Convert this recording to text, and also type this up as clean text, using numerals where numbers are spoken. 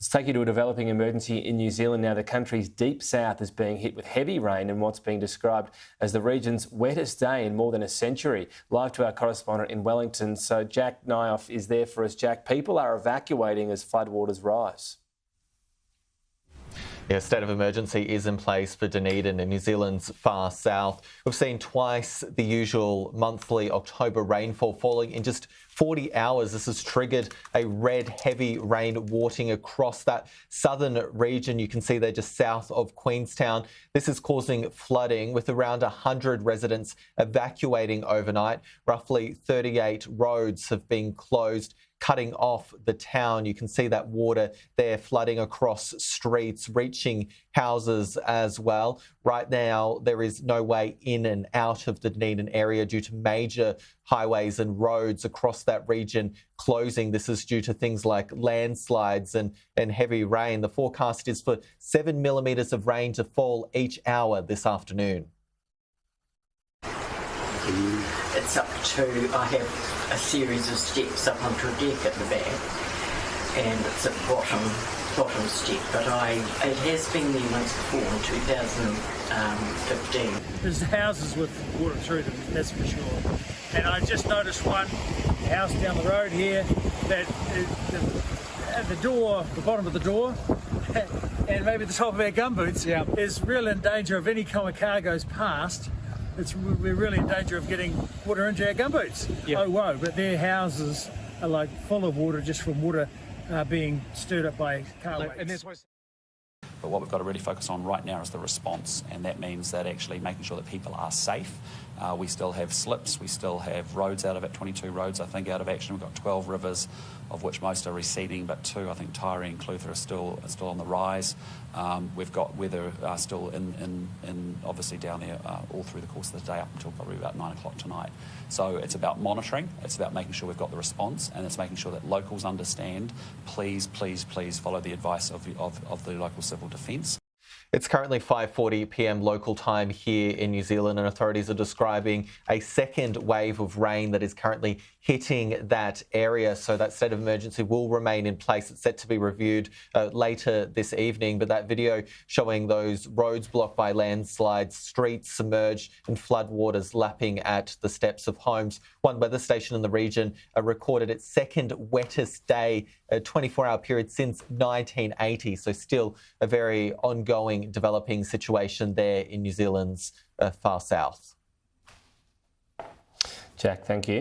Let's take you to a developing emergency in New Zealand now. The country's deep south is being hit with heavy rain in what's being described as the region's wettest day in more than a century. Live to our correspondent in Wellington. So Jack Nyhof is there for us. Jack, people are evacuating as floodwaters rise. Yeah, a state of emergency is in place for Dunedin in New Zealand's far south. We've seen twice the usual monthly October rainfall falling in just 40 hours. This has triggered a red heavy rain watering across that southern region. You can see they're just south of Queenstown. This is causing flooding with around 100 residents evacuating overnight. Roughly 38 roads have been closed, cutting off the town. You can see that water there flooding across streets, reaching houses as well. Right now, there is no way in and out of the Dunedin area due to major highways and roads across that region closing. This is due to things like landslides and heavy rain. The forecast is for 7 millimetres of rain to fall each hour this afternoon. It's up to, I have a series of steps up onto a deck at the back, and it's a bottom step, but it has been there once before in 2015. There's houses with water through them, that's for sure. And I just noticed one house down the road here that at the door, the bottom of the door, and maybe the top of our gumboots, is really in danger of any kind of car goes past. We're really in danger of getting water into our gumboots. Oh whoa, but their houses are like full of water just from water being stirred up by car waves. But what we've got to really focus on right now is the response, and that means that actually making sure that people are safe. We still have slips, we still have roads out of it, 22 roads I think out of action. We've got 12 rivers, of which most are receding, but 2, I think Tyree and Clutha are still on the rise. We've got weather still in obviously down there all through the course of the day up until probably about 9 o'clock tonight. So it's about monitoring, it's about making sure we've got the response, and it's making sure that locals understand, please, please, please follow the advice of the local civil defence. It's currently 5:40 p.m. local time here in New Zealand, and authorities are describing a second wave of rain that is currently hitting that area. So that state of emergency will remain in place. It's set to be reviewed later this evening. But that video showing those roads blocked by landslides, streets submerged, and floodwaters lapping at the steps of homes. One weather station in the region recorded its second wettest day, a 24-hour period since 1980. So still a very ongoing developing situation there in New Zealand's far south. Jack, thank you.